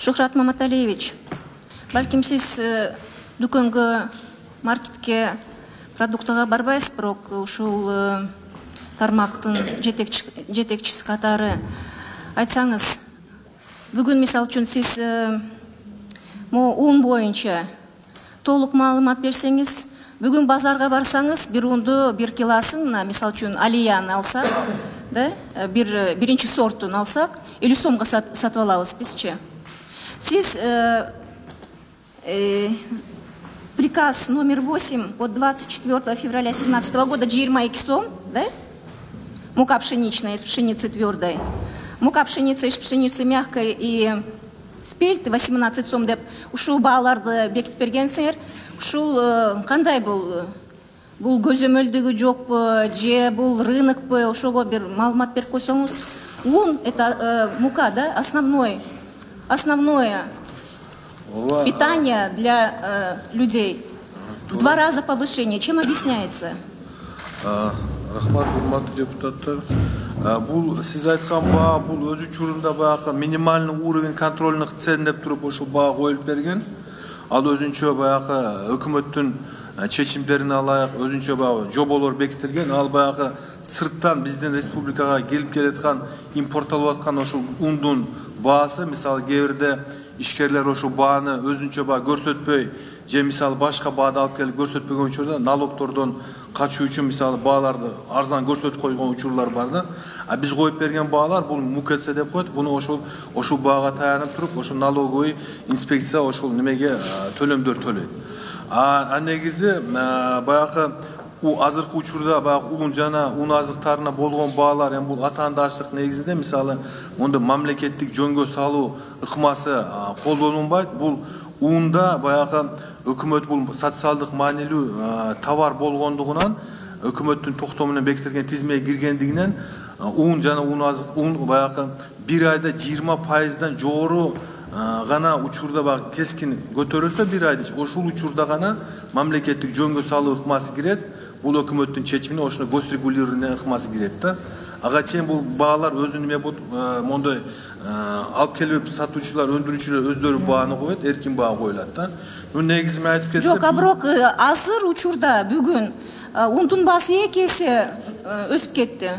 Шухрат Маматалиевич, балким сиз дүкөнгө маркетке продуктага барбайсыз, бирок ушул тармактын жетекчиси катары айтсаңыз, бүгүн мисал үчүн сиз ун боюнча толук маалымат берсеңиз, бүгүн базарга барсаңыз, бир унду, бир килосын, мисал үчүн алияны алсак, биринчи сорттун алсак, 50 сомго сатып алабыз бизчи. Сиз приказ номер 8 от 24 февраля 2017 года 22 сом, да? Мука пшеничная из пшеницы твердой, мука пшеницы из пшеницы мягкой и спельт 18 сом деп ушул бааларды бекитип бергенсиңер. Ушул кандай бул көзөмөлдүгү жокпу же бул рынокпу, ошого бир маалымат берип койсоңуз. Ун это мука, да, основное питание для людей. В 2 раза повышение. Чем объясняется? Рахмат, урматтуу депутаттар. Бул сиз айткан баа бул өз учурунда баягы минимальный уровень контрольных цен деп туруп ошол баа коюлуп берген. Ал өзүнчө баягы өкмөттүн чечимдерин алайык, өзүнчө баягы жоболор бекитилген. Ал баягы сырттан биздин республикага келип келаткан, импортталып аткан ошол ундун баасы, мисалы кээ бирде ишкерлер ошол бааны өзүнчө баа көрсөтпөй, же мисалы башка баада алып келип көрсөтпөгөн учурда налогтордон качуу үчүн мисалы бааларды арзан көрсөтүп койгон учурлар бар да. А биз коюп берген баалар бул МУКЦ деп коет. Буну ошол баага таянып туруп, ошол налоговый инспекция ошол немеге төлөмдөр төлөйт. А негизи баягы азыркы учурда баягы ун жана ун азыктарына болгон баалар, эми бул атаандаштык негизинде мисалы монда мамлекеттик жөнгө салуу ыкмасы колдонулбайт. Бул унда баягы өкмөт бул социалдык маанилүү товар болгондугунан, өкмөттүн токтому менен бекитилген тизмеге киргендигинен ун жана ун баягы бир айда 20%дан жогору гана учурда баягы кескин көтөрүлсө, бир айда ошол учурда гана мамлекеттик жөнгө салуу ыкмасы кирет. Бул өкмөттүн чечимине ошондой госрегулирование ыкмасы кирет да. Ага чейин бул баалар өзүнүн мондай алып келип сатуучулар, өндүрүүчүлөр өздөрү бааны коет, эркин баа коюлат да. Негизи мен айтып кетсем, жок, бирок азыр учурда бүгүн ундун баасы 2 эсе өсүп кетти.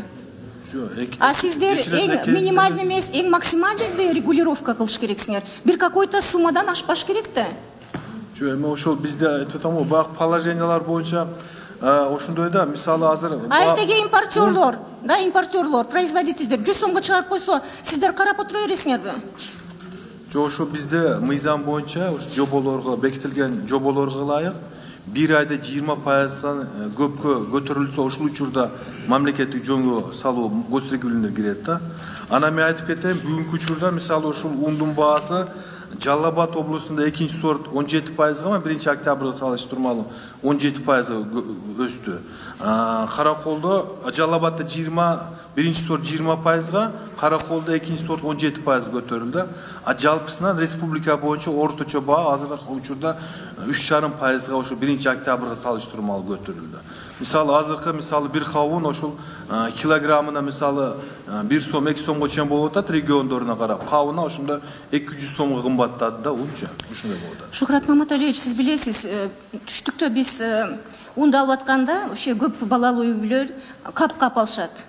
А сиздер эң минимальный эмес, эң максимальный регулировка кылыш керексиңер. Бир какой-то суммадан ашпаш керек да. Жок, эми ошол бизде айтып атам го, бак положениялар боюнча ошондой да, мисалы азыр айтеге импортерлор, да, импортерлор, производительдер 100 сомго чыгарып койсо, сиздер карап отура бересиңерби? Жок, ошо бизде мыйзам боюнча жоболорго бекитилген жоболорго ылайык бир айда 20%дан көпкө көтөрүлсө, ошол учурда мамлекеттик жөнгө салуу госрегулирование кирет да. Ана мен айтып кетейин, бүгүнкү учурда мисалы ошол ундун баасы Жалал Абад облусунда 2-нчи сорт 17%га, 1 октябрга салыштырмалуу 17%га өстү. Караколдо Жалал Абадда 1-нчи сорт 20%га, Караколдо 2-нчи сорт 17% көтөрүлдү. А жалпысынан республика боюнча орточо баа азыркы учурда 3,5%га ошо 1 октябрга салыштырмалуу көтөрүлдү. Мисалы азыркы бир кабын ошол килограммына мисалы 1 сом 2 сомго чейин болуп атат региондоруна карап. Кабына ошондо 200 сомго кымбаттады да унча. Ушундай болуп атат. Шухрат Маматалиевич, сиз билесиз, түштүктө биз унду алып атканда, вообще көп балалуу үй-бүлөлөр кап алышат.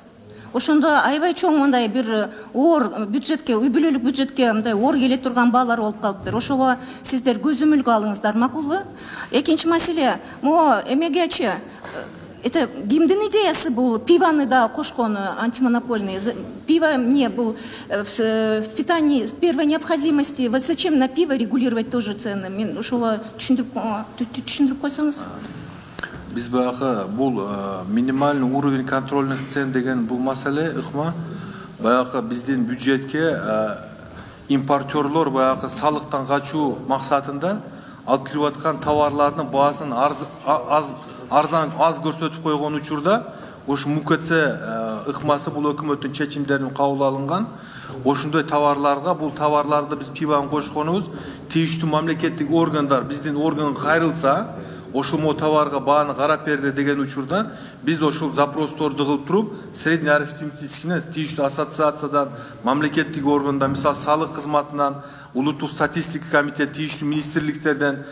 Ошондо аябай чоң мындай бир оор бюджетке, үй-бүлөлүк бюджетке мындай оор келе турган баалар болуп калыптыр. Ошого сиздер көзөмөлгө алыңыздар, макулбу? Экинчи маселе, эмегечи это кимдин идеясы бул пиваны да кошкон антимонопольный. Пиво не был в питании первой необходимости. Вот зачем на пиво регулировать тоже цены? Мен ошого түшүндүрүп койсоңуз. Биз баягы бул минимальный уровень контрольных цен деген бул маселе ыкма баягы биздин бюджетке импортерлор баягы салыктан качуу максатында алып кирип аткан товарлардын баасын аз көрсөтүп койгон учурда ош МУКЦ ыкмасы бул өкмөттүн чечимдеринин кабыл алынган. Ошондой товарларга бул товарларды биз пиваны кошконубуз, тийиштүү мамлекеттик органдар биздин органга кайрылса, ошол товарга бааны карап берди деген учурда Biz ошол запросторду кылып туруп, средний арифметический тийиштүү ассоциациядан, мамлекеттик органдан, мисалы салык кызматынан, улуттук статистика комитети, тийиштүү министрликтерден,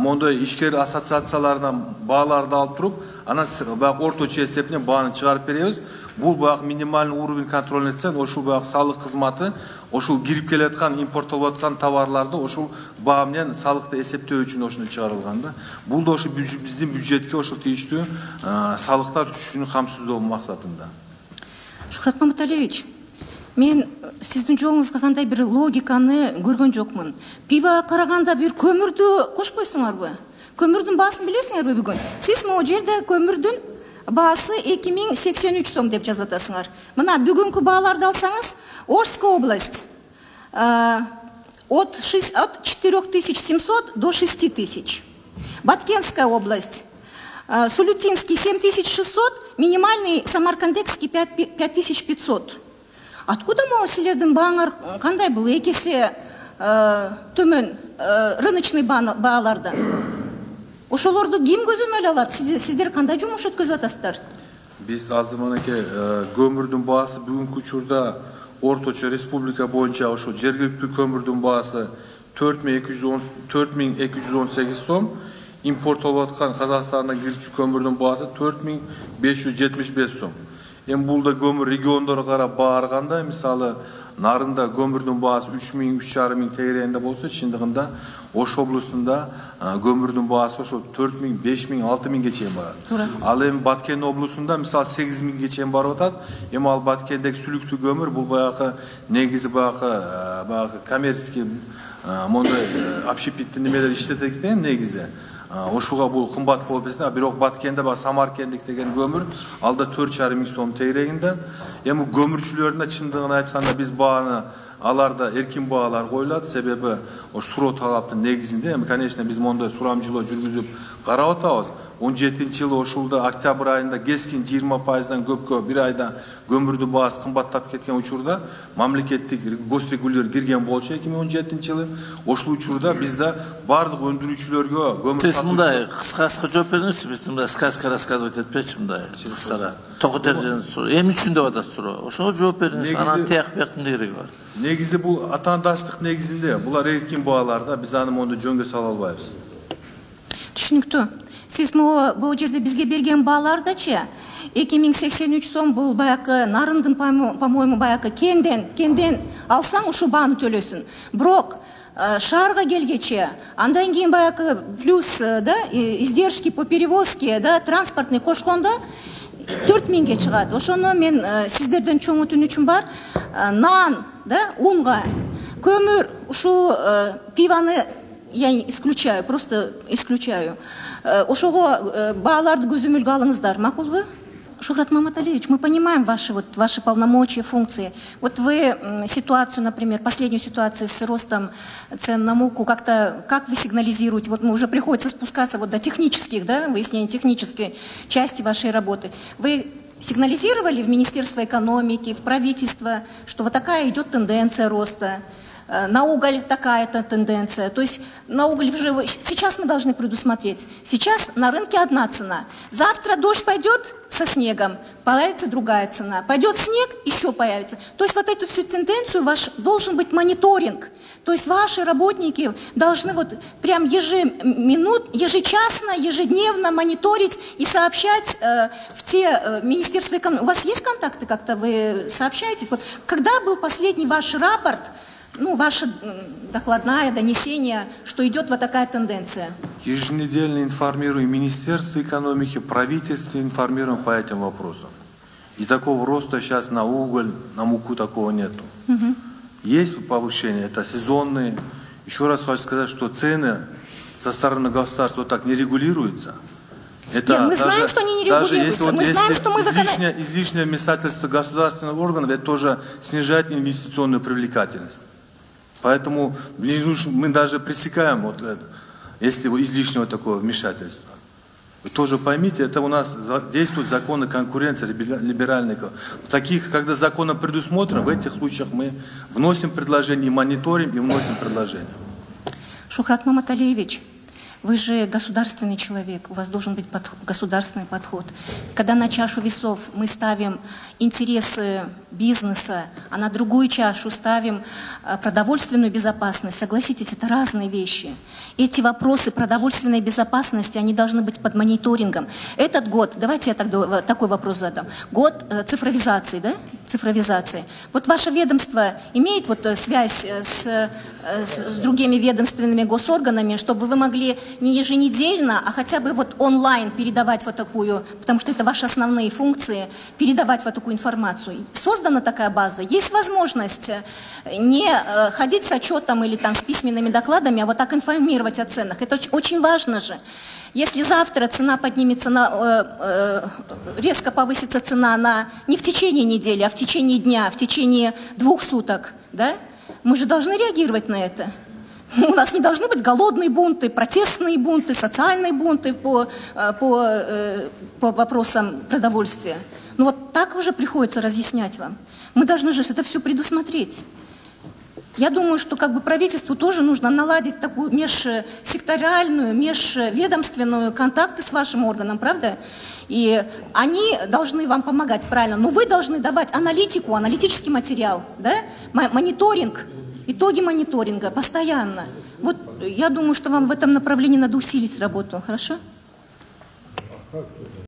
мондай ишкер ассоциацияларынан бааларды алып туруп, анан баягы орточо эсепинен бааны чыгарып беребиз. Бул баягы минимальный уровень контроль этсен, ошол баягы салык кызматы, ошол кирип келаткан, импорттолуп аткан товарларды ошол баа менен салыкты эсептөө үчүн ошону чыгарылган да. Бул да ошо биздин бюджетке ошол тийиштүү салыктар түшүшүнү камсыздоо максатында. Шухрат Маматалиевич, мен сиздин жолуңузга кандай бир логиканы көргөн жокмун. Пивага караганда бир көмүрдү кошпойсуңарбы? Көмүрдүн баасын билесиңерби бүгүн? Сиз могу жерде көмүрдүн баасы 2083 сом деп жазып атасыңар. Мына бүгүнкү бааларды алсаңыз, Орская область от 4700 до 6000. Баткенская область, Сулютинский 7600, минимальный Самаркандекский 5500. Откуда могу силердин бааңар кандай бул эки эсе төмөн рыночный баалардан? Ошолорду ким көзөмөл алат? Сиздер кандай жумуш өткөзүп атасыздар? Биз азыр мынакей көмүрдүн баасы бүгүнкү учурда орточо республика боюнча ошо жергиликтүү көмүрдүн баасы 4218 сом, импорттолуп аткан Казакстандан кирчү көмүрдүн баасы 4575 сом. Эми бул да көмүр региондорго карап баарганда, мисалы Нарында көмүрдүн баасы 3000-3500 тегерегинде болсо, чындыгында Ош облусунда көмүрдүн баасы ошо 4000, 5000, 6000ге чейин барат. Ал эми Баткен облусунда мисалы 8000ге чейин барып атат. Эми ал Баткендеги сүлүктүү көмүр бул баягы негизи баягы коммерческий мондай общепиттин немелер иштетет экен негизи. Ошуга бул кымбат болуп кетет. Бирок Баткенде баягы Самаркендик деген көмүр алда 4500 сом тегерегинде. Эми көмүрчүлөрдүн чындыгын айтканда биз бааны аларда эркин баалар коюлат, себеби ош суроо талаптын негизинде. Эми конечно биз мондай сурамжылоо жүргүзүп карап атабыз. 17-жылы ошолда октябрь айында кескин 20%дан көпкө бир айда көмүрдүн баасы кымбаттап кеткен учурда мамлекеттик госрегулер кирген болчу 2017-жылы. Ошол учурда бизде бардык өндүрүүчүлөргө көмүр Сиз мындай кыска жооп бериңизчи, биз мындай сказка рассказывать этпечи мындай кыскара. Токут эржен суроо. Эми үчүн деп атасыз суроо. Ошого жооп бериңиз, анан тияк-бияктын кереги бар. Негизи бул атаандаштык негизинде, булар эркин бааларда биз аны монду жөнгө сала албайбыз. Түшүнүктүү. Сиз бул жерде бизге берген баалардачы 2083 сом бул баягы Нарындын, по-моему, баягы кенден алсаң ушу бааны төлөсүн. Бирок шаарга келгече андан кийин баягы плюс да издержки по перевозке да транспортный кошкондо 4000ге чыгат. Ошону мен сиздерден чоң өтүнүчүм бар. Нан да унга көмүр ушу пиваны я исключаю, просто исключаю. Ошого бааларды көзөмөлгө алыңыздар, макулбу? Шухрат Маматалиевич, мы понимаем ваши полномочия, функции. Вот вы ситуацию, например, последнюю ситуацию с ростом цен на муку, как вы сигнализируете? Вот мы уже приходится спускаться вот до технических, да, выяснения технической части вашей работы. Вы сигнализировали в Министерство экономики, в правительство, что вот такая идет тенденция роста? На уголь такая-то тенденция. То есть на уголь уже сейчас мы должны предусмотреть. Сейчас на рынке одна цена. Завтра дождь пойдет со снегом, появится другая цена. Пойдет снег, еще появится. То есть вот эту всю тенденцию должен быть мониторинг. То есть ваши работники должны вот прям ежечасно, ежедневно мониторить и сообщать в те Министерства экономики. У вас есть контакты как-то, вы сообщаетесь? Вот когда был последний ваш рапорт, ну, ваше докладное донесение, что идет вот такая тенденция? Еженедельно информируем Министерство экономики, правительство информируем по этим вопросам. И такого роста сейчас на уголь, на муку такого нету. Есть повышение, это сезонные. Еще раз хочу сказать, что цены со стороны государства так не регулируются. Это нет, мы знаем, что они не регулируются. Мы знаем, что мы излишнее вмешательство государственных органов, это тоже снижает инвестиционную привлекательность. Поэтому мы даже пресекаем вот это, если излишнего такого вмешательства. Вы тоже поймите, это у нас действуют законы конкуренции, либеральные. В таких, когда законом предусмотрено, в этих случаях мы вносим предложения, мониторим и вносим предложения. Шухрат Маматалиевич, Вы же государственный человек, у вас должен быть государственный подход. Когда на чашу весов мы ставим интересы бизнеса, а на другую чашу ставим продовольственную безопасность, согласитесь, это разные вещи. Эти вопросы продовольственной безопасности, они должны быть под мониторингом. Этот год, давайте я такой вопрос задам, год цифровизации, да? Цифровизации. Вот ваше ведомство имеет вот связь с другими ведомственными госорганами, чтобы вы могли не еженедельно, а хотя бы вот онлайн передавать вот такую, потому что это ваши основные функции, передавать вот такую информацию. Создана такая база, есть возможность не ходить с отчетом или там с письменными докладами, а вот так информировать о ценах. Это очень важно же. Если завтра цена поднимется, резко повысится цена не в течение недели, а в течение дня, в течение 2 суток, да? Мы же должны реагировать на это. У нас не должны быть голодные бунты, протестные бунты, социальные бунты по вопросам продовольствия. Ну вот так уже приходится разъяснять вам. Мы должны же это все предусмотреть. Я думаю, что как бы правительству тоже нужно наладить такую межсекториальную, межведомственную контакты с вашим органом, правда? И они должны вам помогать, правильно, но вы должны давать аналитику, аналитический материал, да? Мониторинг, итоги мониторинга постоянно. Вот я думаю, что вам в этом направлении надо усилить работу, хорошо?